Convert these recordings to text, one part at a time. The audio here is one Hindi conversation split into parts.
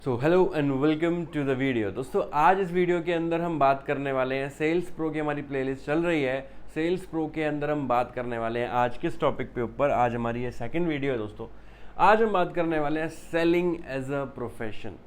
So hello and welcome to the video. दोस्तों आज इस वीडियो के अंदर हम बात करने वाले हैं सेल्स प्रो की हमारी प्लेलिस्ट चल रही है। सेल्स प्रो के अंदर हम बात करने वाले हैं आज किस टॉपिक पे ऊपर। आज हमारी ये सेकंड वीडियो है दोस्तों। आज हम बात करने वाले हैं सेलिंग एज अ प्रोफेशन।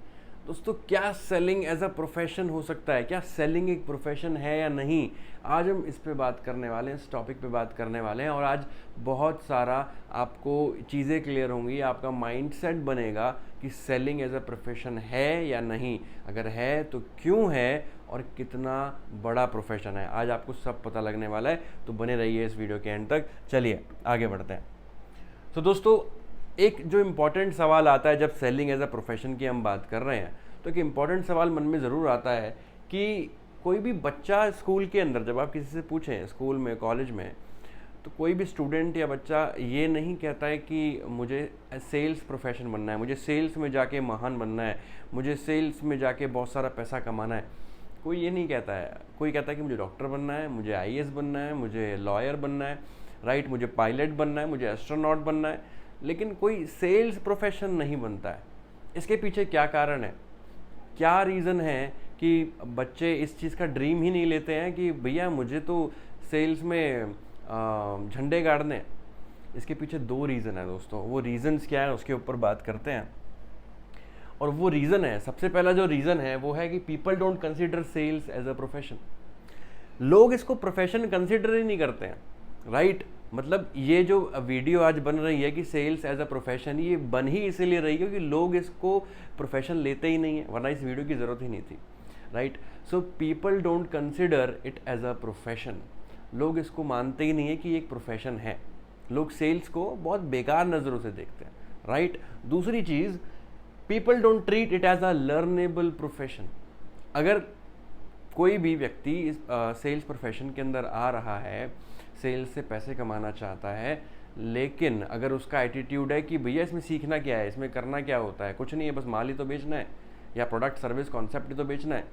दोस्तों क्या सेलिंग एज अ प्रोफेशन हो सकता है, क्या सेलिंग एक प्रोफेशन है या नहीं, आज हम इस पे बात करने वाले हैं, इस टॉपिक पे बात करने वाले हैं। और आज बहुत सारा आपको चीज़ें क्लियर होंगी, आपका माइंडसेट बनेगा कि सेलिंग एज अ प्रोफेशन है या नहीं, अगर है तो क्यों है और कितना बड़ा प्रोफेशन है। आज आपको सब पता लगने वाला है, तो बने रहिए इस वीडियो के एंड तक। चलिए आगे बढ़ते हैं। तो दोस्तों एक जो इम्पॉर्टेंट सवाल आता है जब सेलिंग एज अ प्रोफेशन की हम बात कर रहे हैं, तो एक इम्पॉर्टेंट सवाल मन में ज़रूर आता है कि कोई भी बच्चा स्कूल के अंदर, जब आप किसी से पूछें स्कूल में, कॉलेज में, तो कोई भी स्टूडेंट या बच्चा ये नहीं कहता है कि मुझे सेल्स प्रोफेशन बनना है, मुझे सेल्स में जाके महान बनना है, मुझे सेल्स में जाके बहुत सारा पैसा कमाना है। कोई ये नहीं कहता है। कोई कहता है कि मुझे डॉक्टर बनना है, मुझे आईएएस बनना है, मुझे लॉयर बनना है, राइट, मुझे पायलट बनना है, मुझे एस्ट्रोनॉट बनना है, लेकिन कोई सेल्स प्रोफेशन नहीं बनता है। इसके पीछे क्या कारण है, क्या रीज़न है कि बच्चे इस चीज़ का ड्रीम ही नहीं लेते हैं कि भैया मुझे तो सेल्स में झंडे गाड़ने। इसके पीछे दो रीज़न है दोस्तों। वो रीज़न्स क्या है उसके ऊपर बात करते हैं। और वो रीज़न है, सबसे पहला जो रीज़न है वो है कि people don't consider sales as a profession. लोग इसको प्रोफेशन कंसिडर ही नहीं करते हैं, राइट। मतलब ये जो वीडियो आज बन रही है कि सेल्स एज अ प्रोफेशन, ये बन ही इसीलिए रही है कि लोग इसको प्रोफेशन लेते ही नहीं है, वरना इस वीडियो की ज़रूरत ही नहीं थी, right. So people don't consider it as a profession. लोग इसको मानते ही नहीं है कि ये एक प्रोफेशन है। लोग सेल्स को बहुत बेकार नज़रों से देखते हैं, राइट। दूसरी चीज़, people don't treat it as a learnable profession. अगर कोई भी व्यक्ति इस सेल्स प्रोफेशन के अंदर आ रहा है, सेल्स से पैसे कमाना चाहता है, लेकिन अगर उसका एटीट्यूड है कि भैया इसमें सीखना क्या है, इसमें करना क्या होता है, कुछ नहीं है, बस माल ही तो बेचना है या प्रोडक्ट सर्विस कॉन्सेप्ट ही तो बेचना है,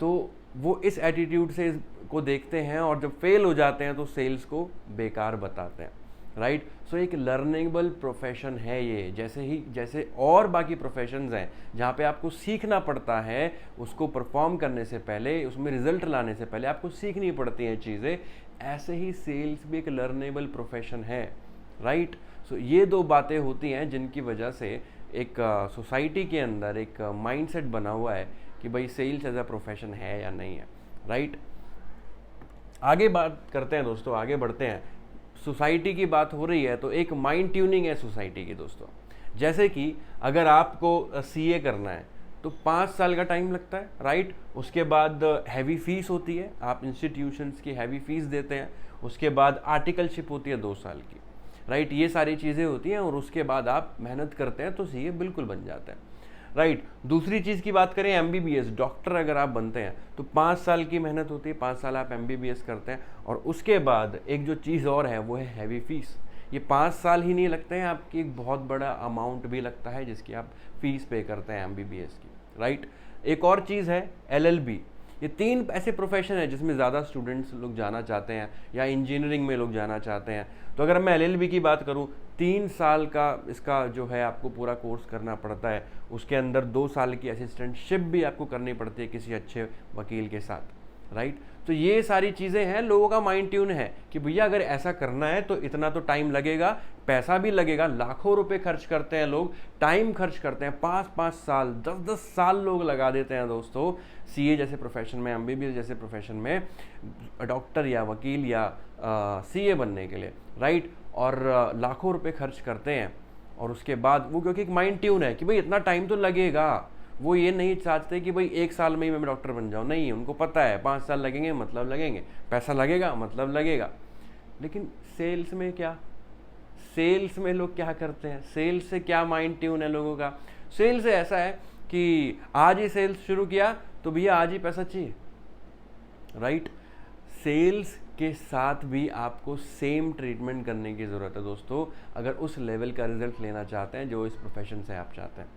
तो वो इस एटीट्यूड से को देखते हैं और जब फेल हो जाते हैं तो सेल्स को बेकार बताते हैं, राइट। सो एक लर्नेबल प्रोफेशन है ये। जैसे और बाकी प्रोफेशंस हैं जहाँ पे आपको सीखना पड़ता है, उसको परफॉर्म करने से पहले, उसमें रिजल्ट लाने से पहले आपको सीखनी पड़ती हैं चीज़ें, ऐसे ही सेल्स भी एक लर्नेबल प्रोफेशन है, राइट। सो ये दो बातें होती हैं जिनकी वजह से एक सोसाइटी के अंदर एक माइंडसेट बना हुआ है कि भाई सेल्स एज अ प्रोफेशन है या नहीं है, राइट। आगे बात करते हैं दोस्तों, आगे बढ़ते हैं। सोसाइटी की बात हो रही है तो एक माइंड ट्यूनिंग है सोसाइटी की दोस्तों। जैसे कि अगर आपको सीए करना है तो 5 साल का टाइम लगता है, राइट। उसके बाद हैवी फीस होती है, आप इंस्टीट्यूशंस की हैवी फीस देते हैं। उसके बाद आर्टिकलशिप होती है 2 साल की, राइट। ये सारी चीज़ें होती हैं और उसके बाद आप मेहनत करते हैं तो सीए बिल्कुल बन जाता है, राइट। दूसरी चीज़ की बात करें, एमबीबीएस डॉक्टर अगर आप बनते हैं तो 5 साल की मेहनत होती है, 5 साल आप एमबीबीएस करते हैं। और उसके बाद एक जो चीज़ और है वो है हैवी फीस। ये 5 साल ही नहीं लगते हैं, आपकी एक बहुत बड़ा अमाउंट भी लगता है जिसकी आप फीस पे करते हैं एमबीबीएस की, राइट। एक और चीज़ है एलएलबी। ये 3 ऐसे प्रोफेशन है जिसमें ज़्यादा स्टूडेंट्स लोग जाना चाहते हैं या इंजीनियरिंग में लोग जाना चाहते हैं। तो अगर मैं एलएलबी की बात करूँ, 3 साल का इसका जो है आपको पूरा कोर्स करना पड़ता है। उसके अंदर 2 साल की असिस्टेंटशिप भी आपको करनी पड़ती है किसी अच्छे वकील के साथ, राइट। तो ये सारी चीज़ें हैं, लोगों का माइंड ट्यून है कि भैया अगर ऐसा करना है तो इतना तो टाइम लगेगा, पैसा भी लगेगा, लाखों रुपए खर्च करते हैं लोग, टाइम खर्च करते हैं, 5-5 साल, 10-10 साल लोग लगा देते हैं दोस्तों सीए जैसे प्रोफेशन में, एमबीबीएस जैसे प्रोफेशन में, डॉक्टर या वकील या सीए बनने के लिए, राइट। और लाखों रुपए खर्च करते हैं। और उसके बाद वो, क्योंकि एक माइंड ट्यून है कि भाई इतना टाइम तो लगेगा, वो ये नहीं चाहते कि भाई 1 साल में ही मैं डॉक्टर बन जाऊँ, नहीं, उनको पता है 5 साल लगेंगे मतलब लगेंगे, पैसा लगेगा मतलब लगेगा। लेकिन सेल्स में क्या, सेल्स में लोग क्या करते हैं, सेल्स से क्या माइंड ट्यून है लोगों का। सेल्स से ऐसा है कि आज ही सेल्स शुरू किया तो भैया आज ही पैसा चाहिए, राइट। सेल्स के साथ भी आपको सेम ट्रीटमेंट करने की ज़रूरत है दोस्तों, अगर उस लेवल का रिजल्ट लेना चाहते हैं जो इस प्रोफेशन से आप चाहते हैं,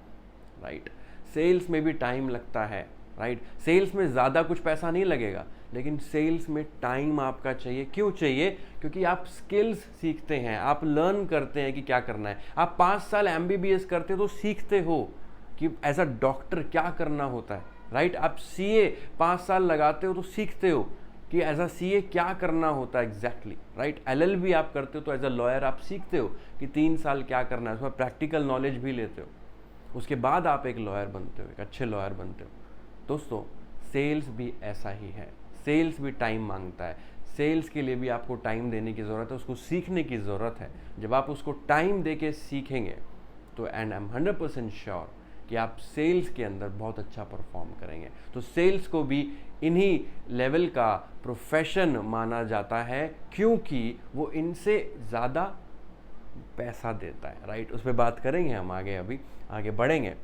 राइट। सेल्स में भी टाइम लगता है, राइट। सेल्स में ज़्यादा कुछ पैसा नहीं लगेगा, लेकिन सेल्स में टाइम आपका चाहिए। क्यों चाहिए? क्योंकि आप स्किल्स सीखते हैं, आप लर्न करते हैं कि क्या करना है। आप 5 साल एमबीबीएस करते हो तो सीखते हो कि एज अ डॉक्टर क्या करना होता है, राइट। आप सीए 5 साल लगाते हो तो सीखते हो कि एज अ सीए क्या करना होता है एग्जैक्टली, राइट। एलएलबी आप करते हो तो एज अ लॉयर आप सीखते हो कि 3 साल क्या करना है, उसमें प्रैक्टिकल नॉलेज भी लेते हो, उसके बाद आप एक लॉयर बनते हो, एक अच्छे लॉयर बनते हो। दोस्तों सेल्स भी ऐसा ही है, सेल्स भी टाइम मांगता है, सेल्स के लिए भी आपको टाइम देने की ज़रूरत है, उसको सीखने की ज़रूरत है। जब आप उसको टाइम दे के सीखेंगे तो एंड आई एम 100% श्योर कि आप सेल्स के अंदर बहुत अच्छा परफॉर्म करेंगे। तो सेल्स को भी इन्हीं लेवल का प्रोफेशन माना जाता है क्योंकि वो इनसे ज़्यादा पैसा देता है, राइट। उस पर बात करेंगे हम आगे, अभी आगे बढ़ेंगे।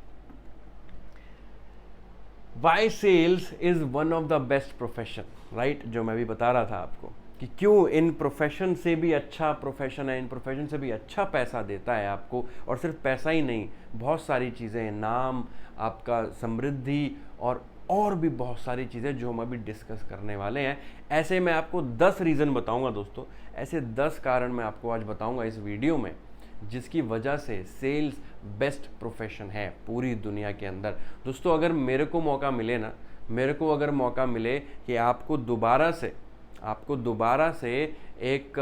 Why sales is one of the best profession, right, जो मैं भी बता रहा था आपको कि क्यों इन प्रोफेशन से भी अच्छा प्रोफेशन है, इन प्रोफेशन से भी अच्छा पैसा देता है आपको। और सिर्फ पैसा ही नहीं, बहुत सारी चीज़ें, नाम, आपका समृद्धि और भी बहुत सारी चीज़ें जो हम अभी डिस्कस करने वाले हैं। ऐसे मैं आपको 10 रीज़न बताऊंगा दोस्तों, ऐसे 10 कारण मैं आपको आज बताऊंगा इस वीडियो में जिसकी वजह से सेल्स बेस्ट प्रोफेशन है पूरी दुनिया के अंदर। दोस्तों अगर मेरे को मौका मिले ना, मेरे को अगर मौका मिले कि आपको दोबारा से एक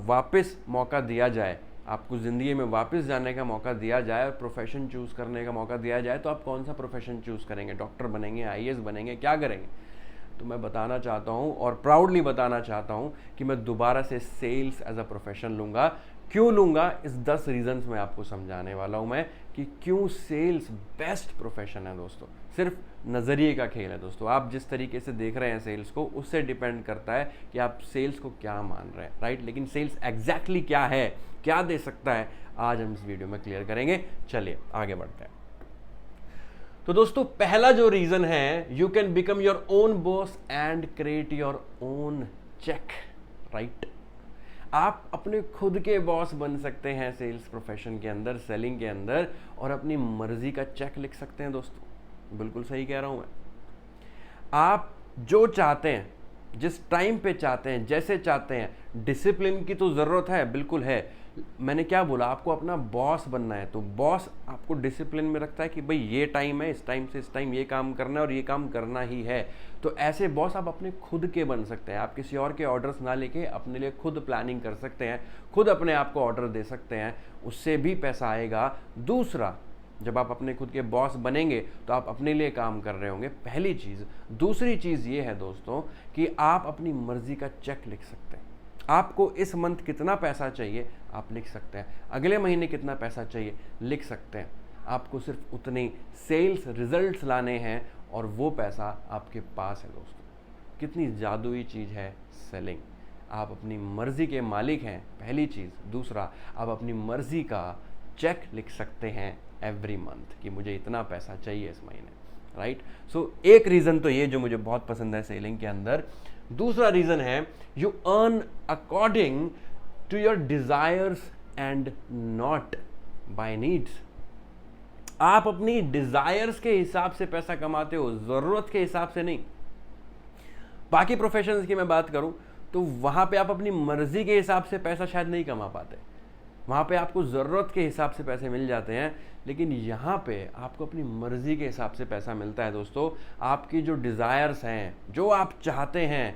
वापस मौका दिया जाए, आपको ज़िंदगी में वापस जाने का मौका दिया जाए और प्रोफेशन चूज़ करने का मौका दिया जाए, तो आप कौन सा प्रोफेशन चूज़ करेंगे? डॉक्टर बनेंगे, आईएएस बनेंगे, क्या करेंगे? तो मैं बताना चाहता हूँ और प्राउडली बताना चाहता हूँ कि मैं दोबारा से सेल्स एज अ प्रोफेशन लूँगा। क्यों लूँगा, इस 10 रीजंस में आपको समझाने वाला हूँ मैं कि क्यों सेल्स बेस्ट प्रोफेशन है। दोस्तों सिर्फ नज़रिए का खेल है दोस्तों, आप जिस तरीके से देख रहे हैं सेल्स को, उससे डिपेंड करता है कि आप सेल्स को क्या मान रहे हैं, राइट। लेकिन सेल्स एग्जैक्टली क्या है, क्या दे सकता है, आज हम इस वीडियो में क्लियर करेंगे। चलिए आगे बढ़ते हैं। तो दोस्तों पहला जो रीजन है, you can become your own boss and create your own cheque, right. आप अपने खुद के बॉस बन सकते हैं सेल्स प्रोफेशन के अंदर, सेलिंग के अंदर, और अपनी मर्जी का चेक लिख सकते हैं। दोस्तों बिल्कुल सही कह रहा हूं मैं। आप जो चाहते हैं, जिस टाइम पे चाहते हैं, जैसे चाहते हैं, डिसिप्लिन की तो ज़रूरत है, बिल्कुल है। मैंने क्या बोला, आपको अपना बॉस बनना है, तो बॉस आपको डिसिप्लिन में रखता है कि भाई ये टाइम है, इस टाइम से इस टाइम ये काम करना है और ये काम करना ही है। तो ऐसे बॉस आप अपने खुद के बन सकते हैं। आप किसी और के ऑर्डर्स ना लेके अपने लिए खुद प्लानिंग कर सकते हैं, खुद अपने आप को ऑर्डर दे सकते हैं, उससे भी पैसा आएगा। दूसरा, जब आप अपने खुद के बॉस बनेंगे तो आप अपने लिए काम कर रहे होंगे, पहली चीज़। दूसरी चीज़ ये है दोस्तों कि आप अपनी मर्जी का चेक लिख सकते हैं। आपको इस मंथ कितना पैसा चाहिए आप लिख सकते हैं, अगले महीने कितना पैसा चाहिए लिख सकते हैं। आपको सिर्फ उतने सेल्स रिजल्ट्स लाने हैं और वो पैसा आपके पास है। दोस्तों कितनी जादुई चीज़ है सेलिंग। आप अपनी मर्जी के मालिक हैं, पहली चीज़। दूसरा, आप अपनी मर्जी का चेक लिख सकते हैं एवरी मंथ कि मुझे इतना पैसा चाहिए इस महीने, राइट। सो एक रीज़न तो ये जो मुझे बहुत पसंद है सेलिंग के अंदर। दूसरा रीज़न है, you earn according to your desires and not by needs. आप अपनी डिज़ायर्स के हिसाब से पैसा कमाते हो, ज़रूरत के हिसाब से नहीं। बाकी प्रोफेशंस की मैं बात करूं तो वहां पे आप अपनी मर्जी के हिसाब से पैसा शायद नहीं कमा पाते, वहाँ पे आपको ज़रूरत के हिसाब से पैसे मिल जाते हैं। लेकिन यहाँ पे आपको अपनी मर्ज़ी के हिसाब से पैसा मिलता है। दोस्तों आपकी जो डिज़ायर्स हैं, जो आप चाहते हैं,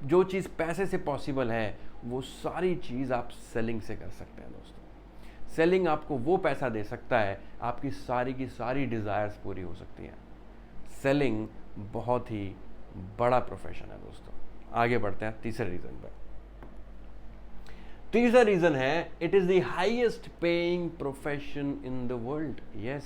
जो चीज़ पैसे से पॉसिबल है, वो सारी चीज़ आप सेलिंग से कर सकते हैं। दोस्तों सेलिंग आपको वो पैसा दे सकता है, आपकी सारी की सारी डिज़ायर्स पूरी हो सकती हैं। सेलिंग बहुत ही बड़ा प्रोफेशन है। दोस्तों आगे बढ़ते हैं तीसरे रीज़न पर। तीसरा रीजन है, it is the highest paying profession in the world. Yes,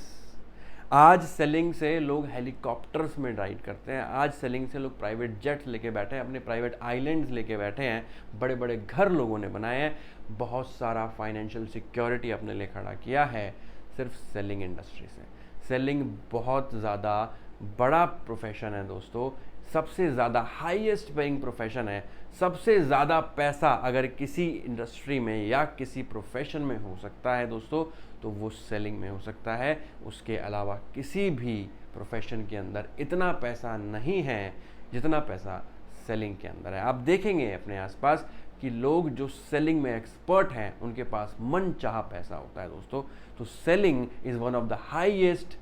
आज सेलिंग से लोग हेलीकॉप्टर्स में राइड करते हैं, आज सेलिंग से लोग प्राइवेट जेट्स लेके बैठे हैं, अपने प्राइवेट आइलैंड्स लेके बैठे हैं, बड़े बड़े घर लोगों ने बनाए हैं, बहुत सारा फाइनेंशियल सिक्योरिटी अपने लिए खड़ा किया है सिर्फ सेलिंग इंडस्ट्री से। सेलिंग बहुत ज़्यादा बड़ा प्रोफेशन है दोस्तों, सबसे ज़्यादा हाईएस्ट पेइंग प्रोफेशन है। सबसे ज़्यादा पैसा अगर किसी इंडस्ट्री में या किसी प्रोफेशन में हो सकता है दोस्तों, तो वो सेलिंग में हो सकता है। उसके अलावा किसी भी प्रोफेशन के अंदर इतना पैसा नहीं है जितना पैसा सेलिंग के अंदर है। आप देखेंगे अपने आसपास कि लोग जो सेलिंग में एक्सपर्ट हैं उनके पास मन चाहा पैसा होता है दोस्तों। तो selling is one of the highest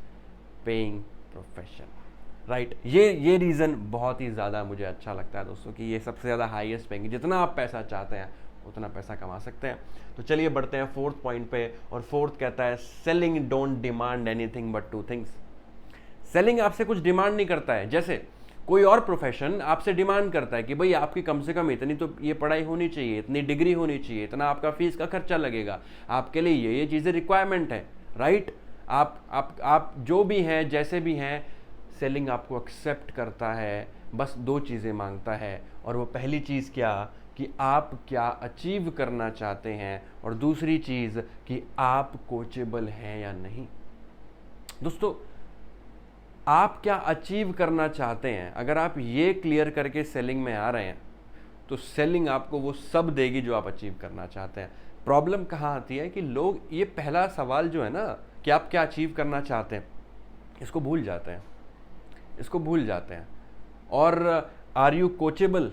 paying profession, right. ये रीज़न बहुत ही ज़्यादा मुझे अच्छा लगता है दोस्तों कि ये सबसे ज़्यादा हाईएस्ट पेइंग, जितना आप पैसा चाहते हैं उतना पैसा कमा सकते हैं। तो चलिए बढ़ते हैं फोर्थ पॉइंट पे, और फोर्थ कहता है selling don't demand anything but two things. Selling आपसे कुछ डिमांड नहीं करता है। जैसे कोई और प्रोफेशन आपसे डिमांड करता है कि भाई आपकी कम से कम इतनी तो ये पढ़ाई होनी चाहिए, इतनी डिग्री होनी चाहिए, इतना आपका फीस का खर्चा लगेगा, आपके लिए ये चीज़ें रिक्वायरमेंट है, राइट। आप जो भी हैं, जैसे भी हैं, सेलिंग आपको एक्सेप्ट करता है, बस दो चीज़ें मांगता है, और वो पहली चीज़ क्या कि आप क्या अचीव करना चाहते हैं, और दूसरी चीज़ कि आप कोचेबल हैं या नहीं। दोस्तों, आप क्या अचीव करना चाहते हैं, अगर आप ये क्लियर करके सेलिंग में आ रहे हैं तो सेलिंग आपको वो सब देगी जो आप अचीव करना चाहते हैं। प्रॉब्लम कहाँ आती है कि लोग ये पहला सवाल जो है ना कि आप क्या अचीव करना चाहते हैं, इसको भूल जाते हैं। और आर यू कोचेबल,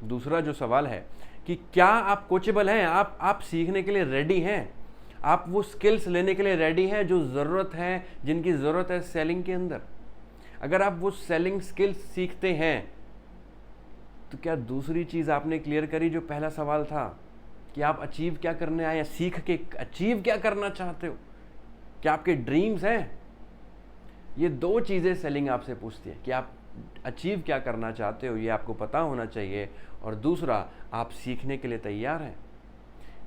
दूसरा जो सवाल है कि क्या आप कोचेबल हैं, आप सीखने के लिए रेडी हैं, आप वो स्किल्स लेने के लिए रेडी हैं जो ज़रूरत है, जिनकी ज़रूरत है सेलिंग के अंदर। अगर आप वो सेलिंग स्किल्स सीखते हैं तो क्या दूसरी चीज़ आपने क्लियर करी जो पहला सवाल था कि आप अचीव क्या करने आए हैं, सीख के अचीव क्या करना चाहते हो, क्या आपके ड्रीम्स हैं। ये दो चीज़ें सेलिंग आपसे पूछती है कि आप अचीव क्या करना चाहते हो, ये आपको पता होना चाहिए, और दूसरा आप सीखने के लिए तैयार हैं।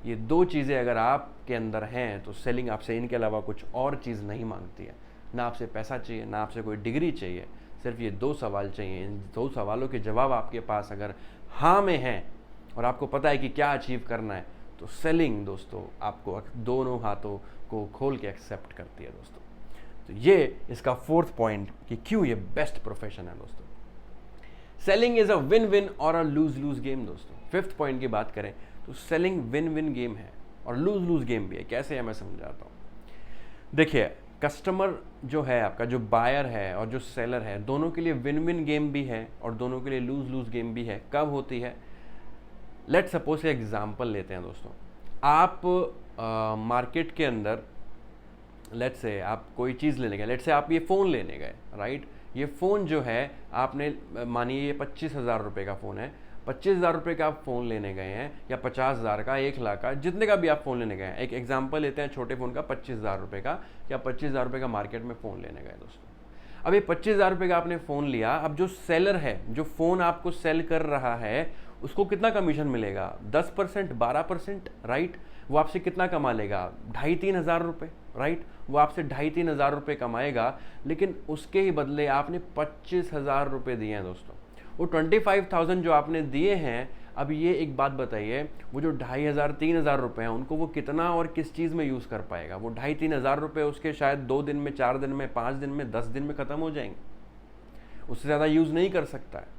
ये दो चीज़ें अगर आपके अंदर हैं तो सेलिंग आपसे इनके अलावा कुछ और चीज़ नहीं मांगती है। ना आपसे पैसा चाहिए, ना आपसे कोई डिग्री चाहिए, सिर्फ ये दो सवाल चाहिए। इन दो सवालों के जवाब आपके पास अगर हाँ में हैं और आपको पता है कि क्या अचीव करना है, तो सेलिंग दोस्तों आपको दोनों हाथों को खोल के एक्सेप्ट करती है दोस्तों। तो ये इसका फोर्थ पॉइंट कि क्यों ये बेस्ट प्रोफेशन है दोस्तों। Selling is a win win और अ लूज लूज गेम दोस्तों। फिफ्थ पॉइंट की बात करें तो सेलिंग विन विन गेम है और लूज लूज गेम भी है। कैसे है मैं समझाता हूँ। देखिए, कस्टमर जो है आपका, जो बायर है और जो सेलर है, दोनों के लिए विन विन गेम भी है और दोनों के लिए लूज लूज गेम भी है। कब होती है, लेट सपोज एग्जाम्पल लेते हैं दोस्तों। आप मार्केट के अंदर लेट से आप कोई चीज़ लेने गए, लेट से आप ये फ़ोन लेने गए, राइट। ये फ़ोन जो है आपने मानिए ये 25,000 रुपये का फ़ोन है, 25,000 रुपये का आप फ़ोन लेने गए हैं, या 50,000 का, 1,00,000 का, जितने का भी आप फ़ोन लेने गए हैं। एक एग्जांपल लेते हैं छोटे फ़ोन का, 25,000 रुपये का, या 25,000 रुपये का मार्केट में फ़ोन लेने गए दोस्तों। अब ये 25,000 रुपये का आपने फ़ोन लिया, अब जो सेलर है, जो फ़ोन आपको सेल कर रहा है, उसको कितना कमीशन मिलेगा, 10%, 12%, राइट। वो आपसे कितना कमा लेगा, 2,500-3 हज़ार रुपये, राइट। वो आपसे 2,500-3 हज़ार रुपये कमाएगा, लेकिन उसके ही बदले आपने 25,000 रुपये दिए हैं दोस्तों। वो 25,000 जो आपने दिए हैं, अब ये एक बात बताइए, वो जो 2,500-3 हज़ार रुपये हैं, उनको वो कितना और किस चीज़ में यूज़ कर पाएगा। वो 2,500-3 हज़ार रुपये उसके शायद 2 दिन में, 4 दिन में, 5 दिन में, 10 दिन में ख़त्म हो जाएंगे, उससे ज़्यादा यूज़ नहीं कर सकता है।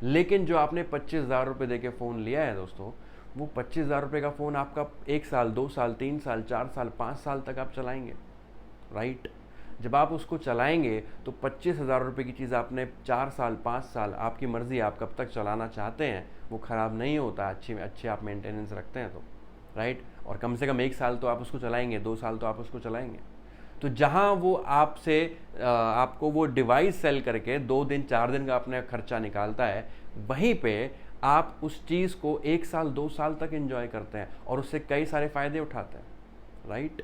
लेकिन जो आपने 25,000 रुपये दे के फ़ोन लिया है दोस्तों, वो 25,000 रुपये का फ़ोन आपका 1 साल, 2 साल, 3 साल, 4 साल, 5 साल तक आप चलाएंगे, राइट। जब आप उसको चलाएंगे तो 25,000 रुपये की चीज़ आपने 4 साल, 5 साल, आपकी मर्ज़ी, आप कब तक चलाना चाहते हैं, वो ख़राब नहीं होता, अच्छे आप मेंटेनेंस रखते हैं तो, राइट। और कम से कम 1 साल तो आप उसको चलाएंगे, 2 साल तो आप उसको चलाएंगे। तो जहाँ वो आपसे आपको वो डिवाइस सेल करके 2 दिन, 4 दिन का अपना खर्चा निकालता है, वहीं पे आप उस चीज़ को 1 साल, 2 साल तक एंजॉय करते हैं और उससे कई सारे फ़ायदे उठाते हैं, right.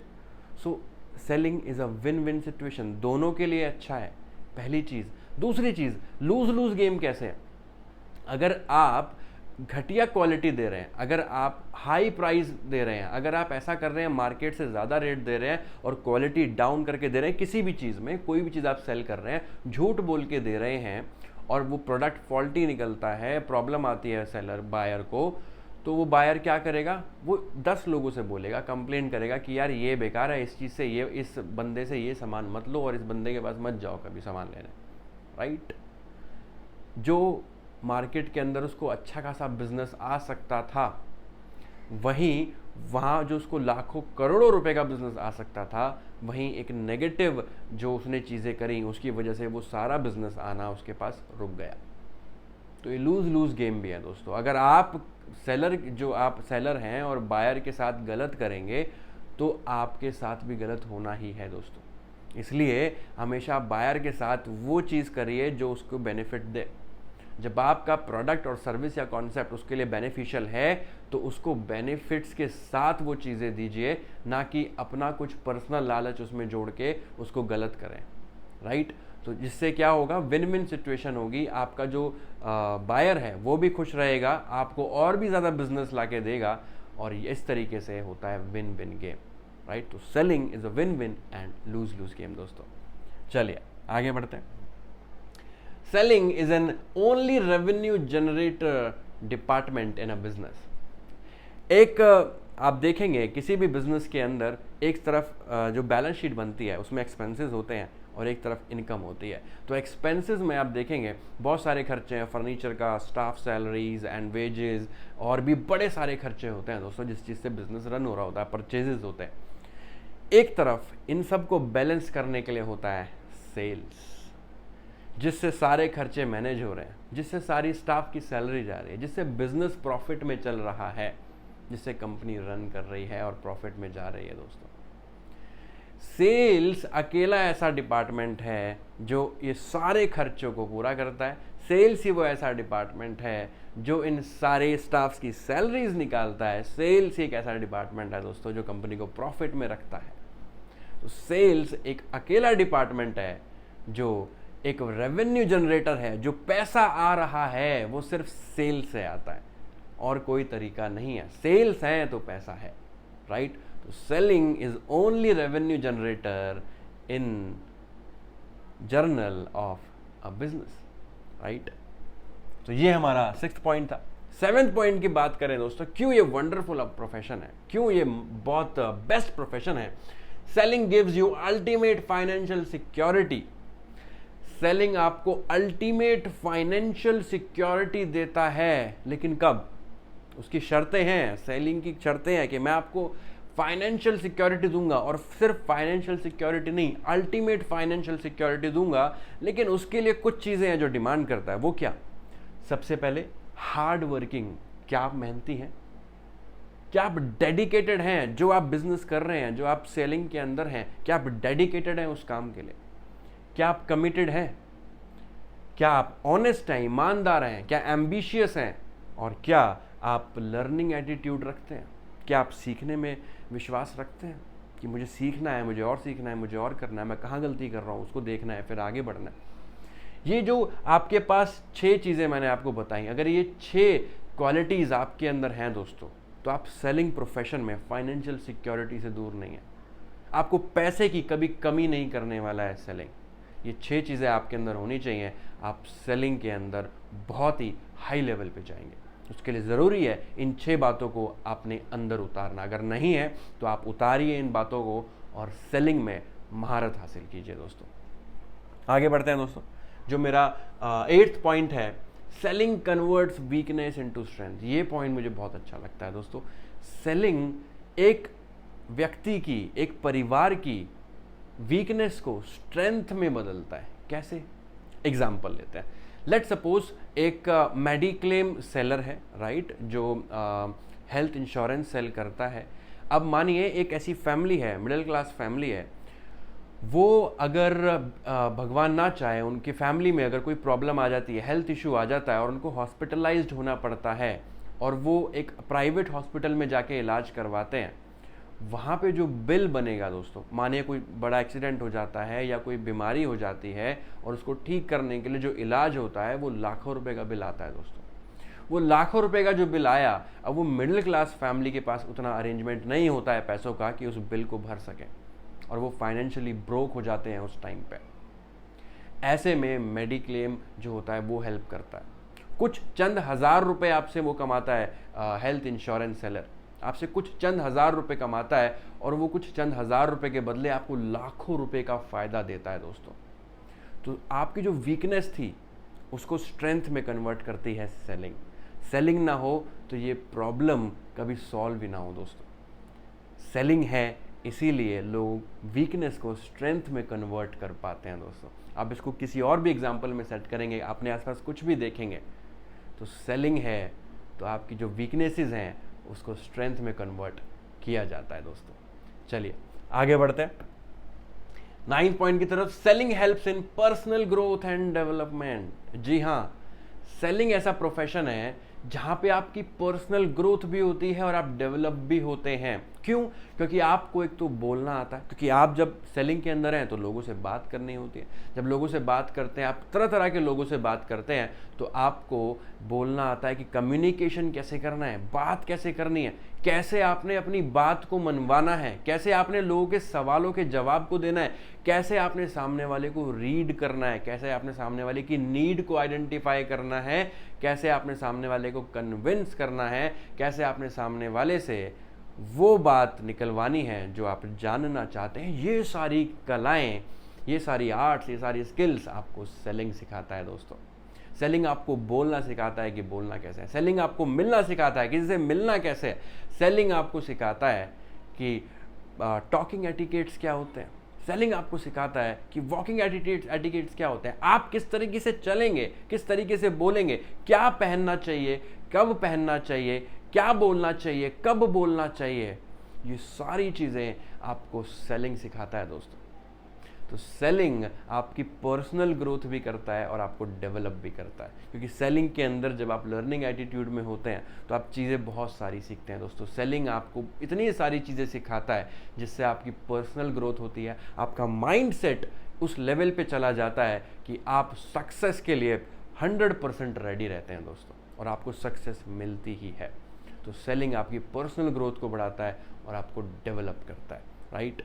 So selling is a win win situation, दोनों के लिए अच्छा है, पहली चीज़। दूसरी चीज़, लूज लूज गेम कैसे है। अगर आप घटिया क्वालिटी दे रहे हैं, अगर आप हाई प्राइस दे रहे हैं, अगर आप ऐसा कर रहे हैं मार्केट से ज़्यादा रेट दे रहे हैं और क्वालिटी डाउन करके दे रहे हैं, किसी भी चीज़ में, कोई भी चीज़ आप सेल कर रहे हैं, झूठ बोल के दे रहे हैं और वो प्रोडक्ट फॉल्टी निकलता है, प्रॉब्लम आती है सेलर बायर को, तो वो बायर क्या करेगा, वो 10 लोगों से बोलेगा, कंप्लेन करेगा कि यार ये बेकार है, इस चीज़ से ये, इस बंदे से ये सामान मत लो और इस बंदे के पास मत जाओ कभी सामान लेने, राइट। जो मार्केट के अंदर उसको अच्छा खासा बिजनेस आ सकता था, वहीं वहाँ जो उसको लाखों करोड़ों रुपए का बिजनेस आ सकता था, वहीं एक नेगेटिव जो उसने चीज़ें करी, उसकी वजह से वो सारा बिजनेस आना उसके पास रुक गया। तो ये लूज लूज गेम भी है दोस्तों। अगर आप सेलर हैं और बायर के साथ गलत करेंगे तो आपके साथ भी गलत होना ही है दोस्तों। इसलिए हमेशा बायर के साथ वो चीज़ करिए जो उसको बेनिफिट दे। जब आपका प्रोडक्ट और सर्विस या कॉन्सेप्ट उसके लिए बेनिफिशियल है तो उसको बेनिफिट्स के साथ वो चीज़ें दीजिए, ना कि अपना कुछ पर्सनल लालच उसमें जोड़ के उसको गलत करें, राइट। तो जिससे क्या होगा, विन विन सिचुएशन होगी। आपका जो बायर है वो भी खुश रहेगा, आपको और भी ज़्यादा बिजनेस ला के देगा, और इस तरीके से होता है विन विन गेम, राइट। तो selling is a win win and lose lose game दोस्तों। चलिए आगे बढ़ते हैं। Selling is an only revenue generator department in a business. एक आप देखेंगे किसी भी बिजनेस के अंदर एक तरफ जो बैलेंस शीट बनती है उसमें एक्सपेंसेस होते हैं और एक तरफ इनकम होती है। तो एक्सपेंसेस में आप देखेंगे बहुत सारे खर्चे हैं, फर्नीचर का, स्टाफ सैलरीज एंड वेजेस, और भी बड़े सारे खर्चे होते हैं दोस्तों जिस चीज़ से बिजनेस रन हो रहा होता है, परचेजेस होते हैं। एक तरफ इन सब को बैलेंस करने के लिए होता है सेल्स, जिससे सारे खर्चे मैनेज हो रहे हैं, जिससे सारी स्टाफ की सैलरी जा रही है, जिससे बिजनेस प्रॉफिट में चल रहा है, जिससे कंपनी रन कर रही है और प्रॉफिट में जा रही है दोस्तों। सेल्स अकेला ऐसा डिपार्टमेंट है जो ये सारे खर्चों को पूरा करता है। सेल्स ही वो ऐसा डिपार्टमेंट है जो इन सारे स्टाफ्स की सैलरीज निकालता है। सेल्स ही एक ऐसा डिपार्टमेंट है दोस्तों जो कंपनी को प्रॉफिट में रखता है। तो सेल्स एक अकेला डिपार्टमेंट है जो एक रेवेन्यू जनरेटर है। जो पैसा आ रहा है वो सिर्फ सेल्स से आता है और कोई तरीका नहीं है। सेल्स है तो पैसा है, राइट। तो selling is only revenue generator in journal of a business, right. तो ये हमारा 6th पॉइंट था। 7th पॉइंट की बात करें दोस्तों, क्यों ये वंडरफुल प्रोफेशन है, क्यों ये बहुत बेस्ट प्रोफेशन है। Selling gives you ultimate financial security. Selling आपको अल्टीमेट फाइनेंशियल सिक्योरिटी देता है, लेकिन कब? उसकी शर्तें हैं, सेलिंग की शर्तें हैं कि मैं आपको फाइनेंशियल सिक्योरिटी दूंगा, और सिर्फ फाइनेंशियल सिक्योरिटी नहीं, अल्टीमेट फाइनेंशियल सिक्योरिटी दूंगा, लेकिन उसके लिए कुछ चीज़ें हैं जो डिमांड करता है। वो क्या? सबसे पहले हार्ड वर्किंग। क्या आप मेहनती हैं? क्या आप डेडिकेटेड हैं? जो आप बिजनेस कर रहे हैं, जो आप सेलिंग के अंदर हैं, क्या आप डेडिकेटेड हैं उस काम के लिए? क्या आप कमिटेड हैं? क्या आप ऑनेस्ट हैं, ईमानदार हैं? क्या एम्बिशियस हैं? और क्या आप लर्निंग एटीट्यूड रखते हैं? क्या आप सीखने में विश्वास रखते हैं कि मुझे सीखना है, मुझे और सीखना है, मुझे और करना है, मैं कहाँ गलती कर रहा हूँ उसको देखना है, फिर आगे बढ़ना है। ये जो आपके पास 6 चीज़ें मैंने आपको बताई, अगर ये 6 क्वालिटीज़ आपके अंदर हैं दोस्तों, तो आप सेलिंग प्रोफेशन में फाइनेंशियल सिक्योरिटी से दूर नहीं है। आपको पैसे की कभी कमी नहीं करने वाला है सेलिंग। ये 6 चीज़ें आपके अंदर होनी चाहिए, आप सेलिंग के अंदर बहुत ही हाई लेवल पे जाएंगे। उसके लिए ज़रूरी है इन 6 बातों को अपने अंदर उतारना। अगर नहीं है तो आप उतारिए इन बातों को और सेलिंग में महारत हासिल कीजिए दोस्तों। आगे बढ़ते हैं दोस्तों। जो मेरा 8th पॉइंट है, selling converts weakness into strength. ये पॉइंट मुझे बहुत अच्छा लगता है दोस्तों। सेलिंग एक व्यक्ति की, एक परिवार की वीकनेस को स्ट्रेंथ में बदलता है। कैसे? एग्जाम्पल लेते हैं। लेट सपोज एक मेडिक्लेम सेलर है, राइट, जो हेल्थ इंश्योरेंस सेल करता है। अब मानिए एक ऐसी फैमिली है, मिडिल क्लास फैमिली है, वो अगर भगवान ना चाहे उनकी फैमिली में अगर कोई प्रॉब्लम आ जाती है, हेल्थ इशू आ जाता है और उनको हॉस्पिटलाइज्ड होना पड़ता है, और वो एक प्राइवेट हॉस्पिटल में जाके इलाज करवाते हैं, वहाँ पे जो बिल बनेगा दोस्तों, मानिए कोई बड़ा एक्सीडेंट हो जाता है या कोई बीमारी हो जाती है और उसको ठीक करने के लिए जो इलाज होता है वो लाखों रुपए का बिल आता है दोस्तों। वो लाखों रुपए का जो बिल आया, अब वो मिडिल क्लास फैमिली के पास उतना अरेंजमेंट नहीं होता है पैसों का कि उस बिल को भर सकें, और वो फाइनेंशियली ब्रोक हो जाते हैं उस टाइम पे। ऐसे में मेडिक्लेम जो होता है वो हेल्प करता है। कुछ चंद हज़ार रुपए आपसे वो कमाता है, हेल्थ इंश्योरेंस सेलर आपसे कुछ चंद हज़ार रुपए कमाता है, और वो कुछ चंद हज़ार रुपए के बदले आपको लाखों रुपए का फ़ायदा देता है दोस्तों। तो आपकी जो वीकनेस थी उसको स्ट्रेंथ में कन्वर्ट करती है सेलिंग। सेलिंग ना हो तो ये प्रॉब्लम कभी सॉल्व ही ना हो दोस्तों। सेलिंग है इसीलिए लोग वीकनेस को स्ट्रेंथ में कन्वर्ट कर पाते हैं दोस्तों। आप इसको किसी और भी एग्जाम्पल में सेट करेंगे, अपने आसपास कुछ भी देखेंगे, तो सेलिंग है तो आपकी जो वीकनेसेस हैं उसको स्ट्रेंथ में कन्वर्ट किया जाता है दोस्तों। चलिए आगे बढ़ते हैं। 9th पॉइंट की तरफ, selling helps in personal growth and development. जी हाँ, सेलिंग ऐसा प्रोफेशन है जहां पे आपकी पर्सनल ग्रोथ भी होती है और आप डेवलप भी होते हैं। क्यों? क्योंकि आपको एक तो बोलना आता है, क्योंकि आप जब सेलिंग के अंदर हैं तो लोगों से बात करनी होती है। जब लोगों से बात करते हैं, आप तरह तरह के लोगों से बात करते हैं, तो आपको बोलना आता है कि कम्युनिकेशन कैसे करना है, बात कैसे करनी है, कैसे आपने अपनी बात को मनवाना है, कैसे आपने लोगों के सवालों के जवाब को देना है, कैसे आपने सामने वाले को रीड करना है, कैसे आपने सामने वाले की नीड को आइडेंटिफाई करना है, कैसे आपने सामने वाले को कन्विंस करना है, कैसे आपने सामने वाले से वो बात निकलवानी है जो आप जानना चाहते हैं। ये सारी कलाएं, ये सारी आर्ट्स, ये सारी स्किल्स आपको सेलिंग सिखाता है दोस्तों। सेलिंग आपको बोलना सिखाता है कि बोलना कैसे है। सेलिंग आपको मिलना सिखाता है कि किसी से मिलना कैसे है। सेलिंग आपको सिखाता है कि टॉकिंग एटिकेट्स क्या होते हैं। सेलिंग आपको सिखाता है कि वॉकिंग एटिकेट्स क्या होते हैं। आप किस तरीके से चलेंगे, किस तरीके से बोलेंगे, क्या पहनना चाहिए, कब पहनना चाहिए, क्या बोलना चाहिए, कब बोलना चाहिए, ये सारी चीज़ें आपको सेलिंग सिखाता है दोस्तों। तो सेलिंग आपकी पर्सनल ग्रोथ भी करता है और आपको डेवलप भी करता है, क्योंकि सेलिंग के अंदर जब आप लर्निंग एटीट्यूड में होते हैं तो आप चीज़ें बहुत सारी सीखते हैं दोस्तों। सेलिंग आपको इतनी सारी चीज़ें सिखाता है जिससे आपकी पर्सनल ग्रोथ होती है, आपका माइंडसेट उस लेवल पे चला जाता है कि आप सक्सेस के लिए 100% रेडी रहते हैं दोस्तों, और आपको सक्सेस मिलती ही है। तो सेलिंग आपकी पर्सनल ग्रोथ को बढ़ाता है और आपको डेवलप करता है, right.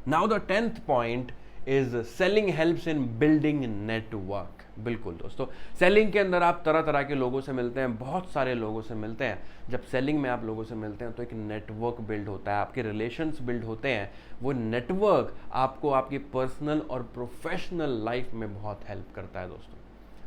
Now the 10th point is selling helps in building network. बिल्कुल दोस्तों, सेलिंग के अंदर आप तरह तरह के लोगों से मिलते हैं, बहुत सारे लोगों से मिलते हैं। जब सेलिंग में आप लोगों से मिलते हैं तो एक नेटवर्क बिल्ड होता है, आपके रिलेशंस बिल्ड होते हैं। वो नेटवर्क आपको आपकी पर्सनल और प्रोफेशनल लाइफ में बहुत हेल्प करता है दोस्तों,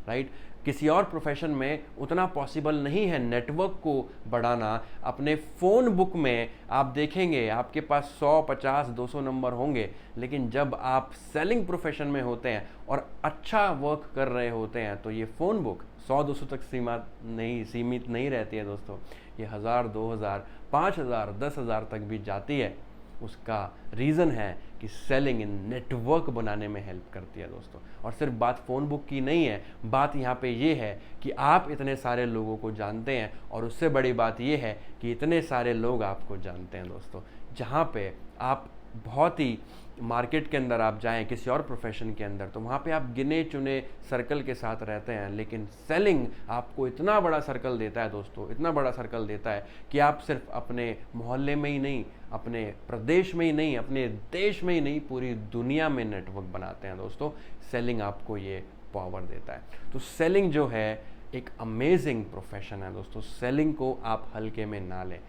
राइट। किसी और प्रोफेशन में उतना पॉसिबल नहीं है नेटवर्क को बढ़ाना। अपने फ़ोन बुक में आप देखेंगे आपके पास 100, 50, 200 नंबर होंगे, लेकिन जब आप सेलिंग प्रोफेशन में होते हैं और अच्छा वर्क कर रहे होते हैं तो ये फ़ोन बुक 100-200 तक सीमित नहीं रहती है दोस्तों। ये 1000, 2000, 5000, 10,000 तक भी जाती है। उसका रीज़न है कि सेलिंग नेटवर्क बनाने में हेल्प करती है दोस्तों। और सिर्फ बात फ़ोन बुक की नहीं है, बात यहाँ पे ये है कि आप इतने सारे लोगों को जानते हैं, और उससे बड़ी बात ये है कि इतने सारे लोग आपको जानते हैं दोस्तों। जहाँ पे आप बहुत ही मार्केट के अंदर आप जाएं किसी और प्रोफेशन के अंदर तो वहाँ पे आप गिने चुने सर्कल के साथ रहते हैं, लेकिन सेलिंग आपको इतना बड़ा सर्कल देता है दोस्तों, इतना बड़ा सर्कल देता है कि आप सिर्फ अपने मोहल्ले में ही नहीं, अपने प्रदेश में ही नहीं, अपने देश में ही नहीं, पूरी दुनिया में नेटवर्क बनाते हैं दोस्तों। सेलिंग आपको ये पावर देता है। तो सेलिंग जो है एक अमेजिंग प्रोफेशन है दोस्तों। सेलिंग को आप हल्के में ना लें।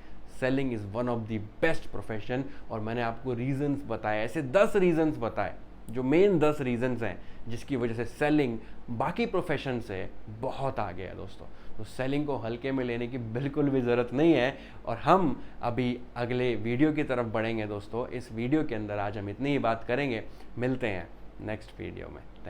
Selling is one of the best profession. और मैंने आपको रीजंस बताए, ऐसे 10 रीजंस बताए जो मेन 10 रीजंस हैं जिसकी वजह से सेलिंग बाकी प्रोफेशन से बहुत आगे है दोस्तों। तो सेलिंग को हल्के में लेने की बिल्कुल भी ज़रूरत नहीं है। और हम अभी अगले वीडियो की तरफ बढ़ेंगे दोस्तों। इस वीडियो के अंदर आज हम इतनी ही बात करेंगे। मिलते हैं नेक्स्ट वीडियो में। Thank you.